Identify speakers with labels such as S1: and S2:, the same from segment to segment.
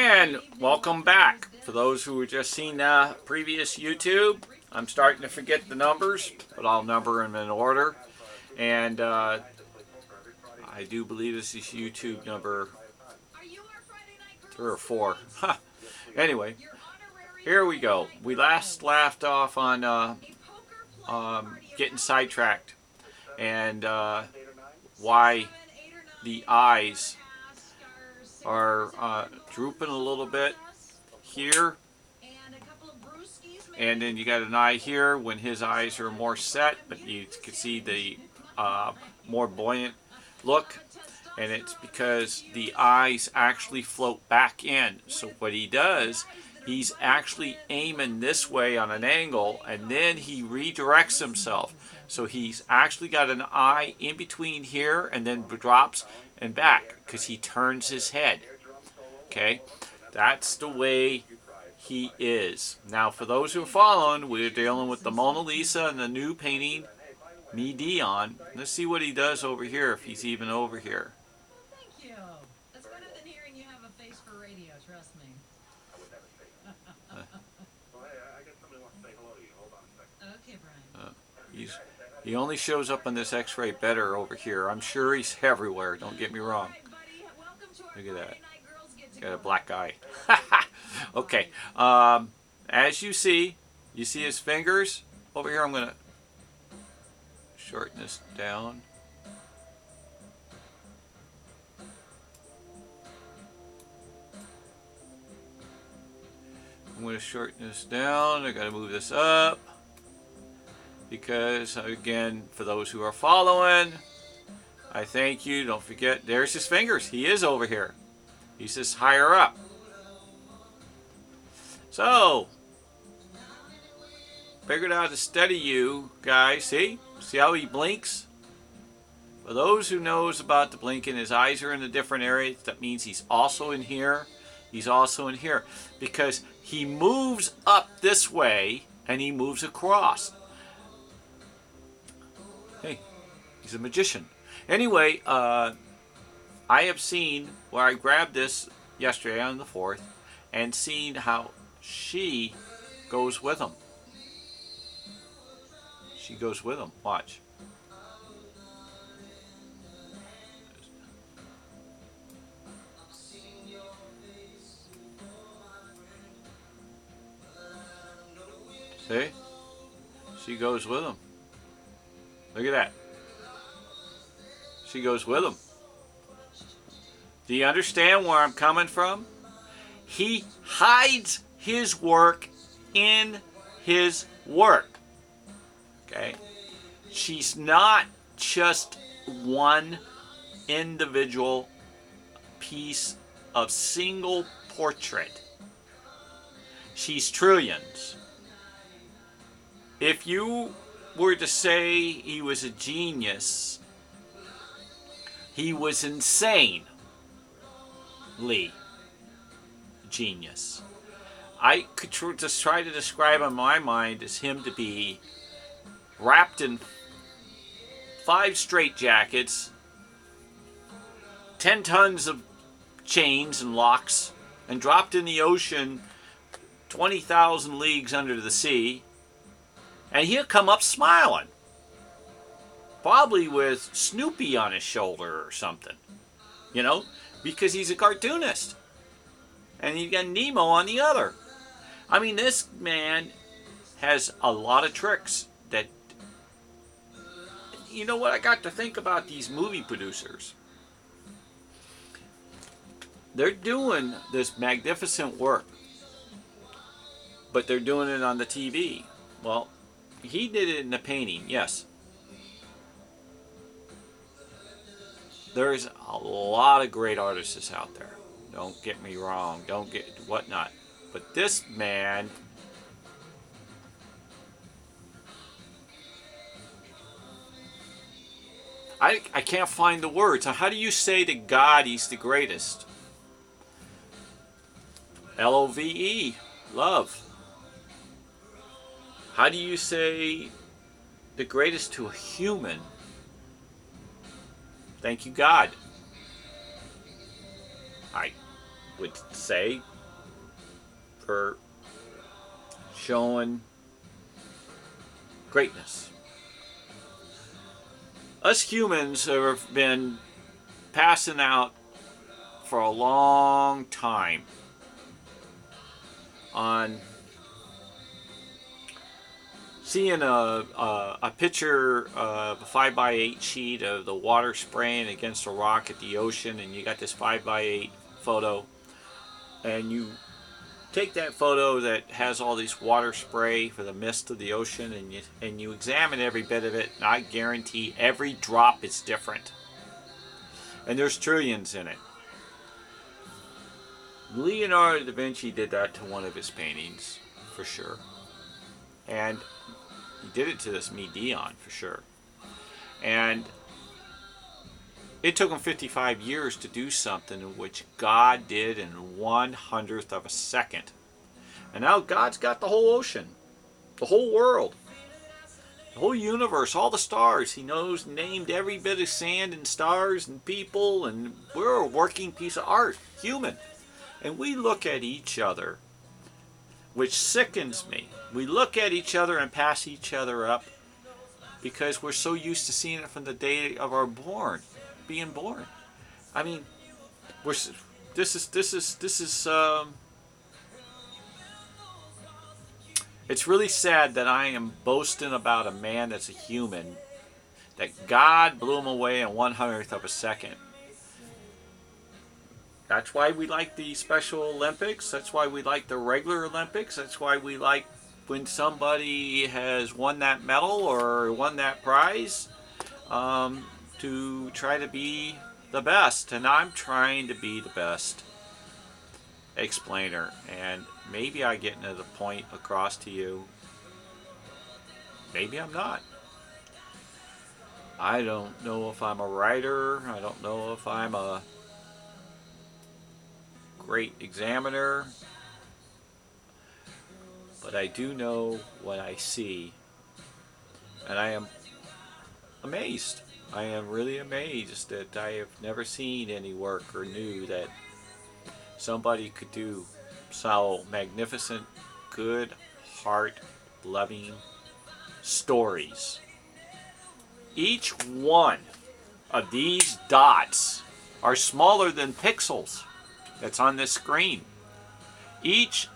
S1: And welcome back. For those who have just seen previous YouTube, I'm starting to forget the numbers, but I'll number them in order. And I do believe this is YouTube number 3 or 4. Anyway, here we go. We last left off on getting sidetracked and why the eyes are drooping a little bit here, and then you got an eye here when his eyes are more set, but you can see the more buoyant look, and it's because the eyes actually float back in. So what he does, he's actually aiming this way on an angle, and then he redirects himself. So he's actually got an eye in between here and then drops and back because he turns his head. Okay, that's the way he is. Now, for those who are following, we're dealing with the Mona Lisa and the new painting, Me Dion. Let's see what he does over here, if he's even over here.
S2: Thank you. That's better than hearing you have a face for radio, trust me. Okay, Brian.
S1: He only shows up on this x-ray better over here. I'm sure he's everywhere, don't get me wrong. Look at that. Got a black eye. Okay. As you see his fingers. Over here I'm going to shorten this down. I'm going to shorten this down. I got to move this up. Because, again, for those who are following, I thank you. Don't forget, there's his fingers. He is over here. He's just higher up. So, figured out how to study you guys. See? See how he blinks? For those who knows about the blinking, his eyes are in a different area. That means he's also in here. He's also in here. Because he moves up this way and he moves across. Hey, he's a magician. Anyway, I have seen where I grabbed this yesterday on the 4th and seen how she goes with him. She goes with him. Watch. See? She goes with him. Look at that. She goes with him. Do you understand where I'm coming from? He hides his work in his work. Okay? She's not just one individual piece of single portrait. She's trillions. If you were to say he was a genius, he was insanely genius. I could just try to describe in my mind as him to be wrapped in 5 straitjackets, 10 tons of chains and locks, and dropped in the ocean 20,000 leagues under the sea. And he'll come up smiling. Probably with Snoopy on his shoulder or something. You know? Because he's a cartoonist. And you got Nemo on the other. I mean, this man has a lot of tricks that... You know what? I got to think about these movie producers. They're doing this magnificent work. But they're doing it on the TV. Well... He did it in the painting, yes. There's a lot of great artists out there. Don't get me wrong. Don't get whatnot. But this man... I can't find the words. How do you say to God he's the greatest? L-O-V-E. Love. How do you say the greatest to a human? Thank you, God. I would say for showing greatness. Us humans have been passing out for a long time on seeing a picture of a 5x8 sheet of the water spraying against a rock at the ocean, and you got this 5x8 photo, and you take that photo that has all this water spray for the mist of the ocean, and you examine every bit of it, and I guarantee every drop is different. And there's trillions in it. Leonardo da Vinci did that to one of his paintings, for sure. And he did it to this DION, for sure. And it took him 55 years to do something which God did in 1/100th of a second. And now God's got the whole ocean, the whole world, the whole universe, all the stars. He knows, named every bit of sand and stars and people, and we're a working piece of art, human. And we look at each other, which sickens me. We look at each other and pass each other up because we're so used to seeing it from the day of our being born. I mean, this is it's really sad that I am boasting about a man that's a human, that God blew him away in 1/100th of a second. That's why we like the Special Olympics. That's why we like the regular Olympics. That's why we like when somebody has won that medal or won that prize, to try to be the best. And I'm trying to be the best explainer. And maybe I get the point across to you. Maybe I'm not. I don't know if I'm a writer. I don't know if I'm a great examiner, but I do know what I see, and I am amazed. I am really amazed that I have never seen any work or knew that somebody could do so magnificent, good, heart-loving stories. Each one of these dots are smaller than pixels that's on this screen. Each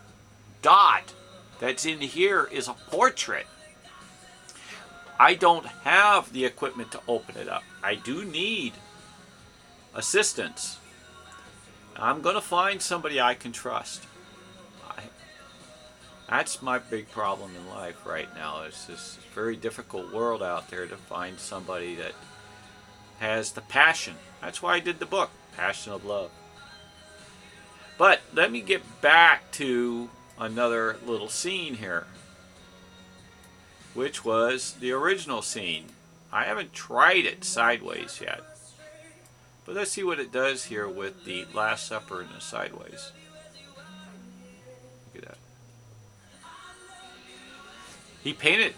S1: dot that's in here is a portrait. I don't have the equipment to open it up. I do need assistance. I'm going to find somebody I can trust. That's my big problem in life right now. It's this very difficult world out there to find somebody that has the passion. That's why I did the book, Passion of Love. But let me get back to another little scene here, which was the original scene. I haven't tried it sideways yet, but let's see what it does here with the Last Supper in the sideways. Look at that. He painted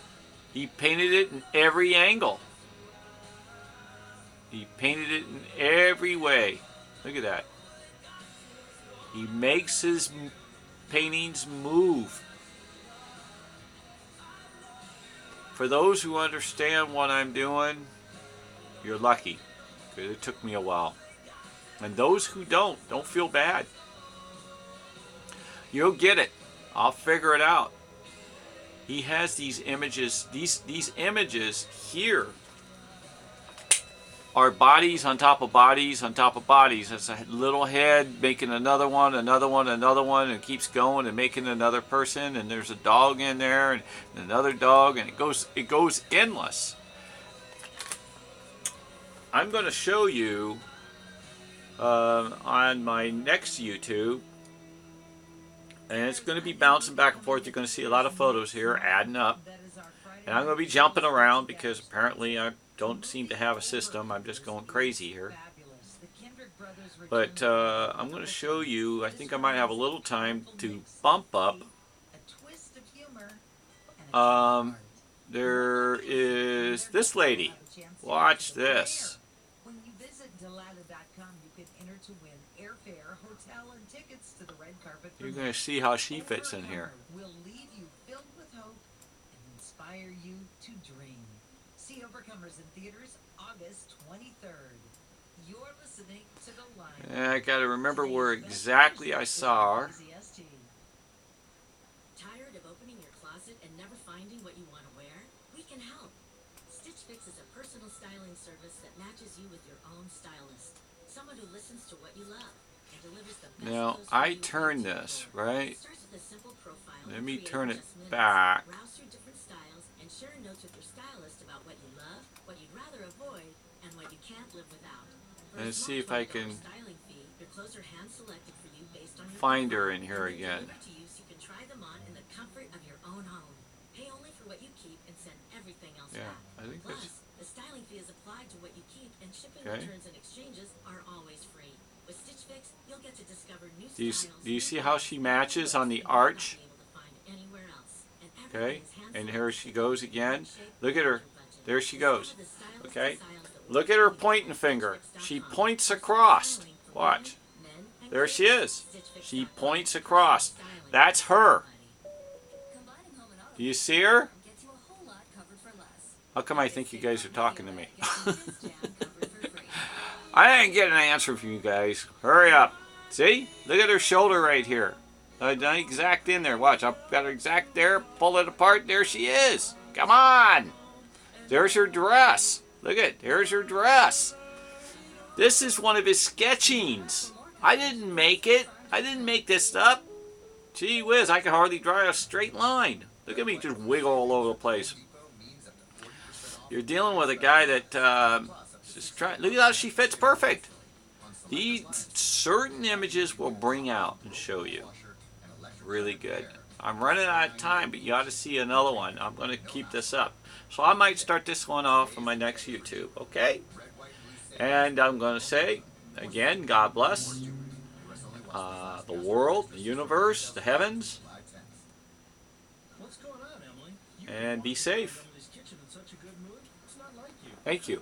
S1: it in every angle. He painted it in every way. Look at that. He makes his paintings move. For those who understand what I'm doing, you're lucky, because it took me a while. And those who don't feel bad. You'll get it. I'll figure it out. He has these images, these images here are bodies on top of bodies on top of bodies. It's a little head making another one, another one, another one, and it keeps going and making another person, and there's a dog in there and another dog, and it goes endless. I'm going to show you on my next YouTube, and it's going to be bouncing back and forth. You're going to see a lot of photos here adding up, and I'm going to be jumping around because apparently I don't seem to have a system. I'm just going crazy here. But I'm going to show you, I think I might have a little time to bump up. There is this lady. Watch this.
S2: When you visit Delata.com, you can enter to win airfare, hotel, and tickets tickets to the red carpet.
S1: You're going to see how she fits in here.
S2: Will leave you filled with hope and inspire you to dream. See Overcomers in theaters August 23rd. You're listening to The Line.
S1: And I got to remember where exactly I saw her.
S3: Tired of opening your closet and never finding what you want to wear? We can help. Stitch Fix is a personal styling service that matches you with your own stylist. Someone who listens to what you love and delivers the best
S1: Now,
S3: clothes
S1: I
S3: for you
S1: turn
S3: each
S1: this,
S3: day.
S1: right?
S3: It starts with a simple profile
S1: Let
S3: and
S1: me
S3: create
S1: turn
S3: in
S1: it
S3: just minutes.
S1: back.
S3: Browse through different styles and share notes with your stylist about what you love, what you'd rather avoid, and what you can't live without. For a
S1: Let's
S3: small
S1: see if I
S3: $20
S1: can
S3: styling fee, your clothes are hand-selected for you based on your
S1: find her
S3: profile
S1: in here
S3: and then
S1: again.
S3: delivered to you so you can try them on in the comfort of your own home. Pay only for what you keep and send everything else
S1: Yeah,
S3: back.
S1: I think
S3: Plus,
S1: that's
S3: the styling fee is applied to what you keep, and shipping,
S1: okay.
S3: returns, and exchanges are always free. With Stitch Fix, you'll get to discover new
S1: Do you,
S3: styles.
S1: do you
S3: new
S1: see how
S3: colors,
S1: she
S3: and
S1: matches
S3: new
S1: on
S3: looks
S1: the
S3: that you might not
S1: arch?
S3: be able to find anywhere else. And
S1: Okay,
S3: everything is hand
S1: and here
S3: selected
S1: she
S3: to
S1: goes
S3: fit
S1: again.
S3: your shape
S1: Look at
S3: and
S1: her.
S3: your budget.
S1: There she
S3: Discover
S1: goes.
S3: the stylish
S1: Okay,
S3: styles that
S1: look
S3: work
S1: at her
S3: for you
S1: pointing
S3: at
S1: finger. She
S3: StitchFix.com.
S1: points
S3: Personal
S1: across.
S3: styling for
S1: Watch.
S3: women, men, and
S1: There
S3: kids.
S1: she is. She
S3: StitchFix.com.
S1: points across.
S3: Styling
S1: That's
S3: for
S1: her.
S3: everybody.
S4: Combining home and auto
S1: Do you see her?
S4: gets you a whole lot covered for less.
S1: How come I think you guys are talking to me?
S4: Gets you this jam covered for free.
S1: I didn't get an answer from you guys. Hurry up. See? Look at her shoulder right here. Not exact in there. Watch. I've got her exact there. Pull it apart. There she is. Come on. There's her dress. Look at. There's her dress. This is one of his sketchings. I didn't make it. I didn't make this up. Gee whiz, I can hardly draw a straight line. Look at me just wiggle all over the place. You're dealing with a guy that just trying. Look at how she fits perfect. These certain images will bring out and show you. Really good. I'm running out of time, but you ought to see another one. I'm going to keep this up. So I might start this one off on my next YouTube, okay? And I'm going to say, again, God bless the world, the universe, the heavens,
S5: What's going on, Emily? You
S1: and be safe.
S5: in this kitchen in such a good mood? It's not like you.
S1: Thank you.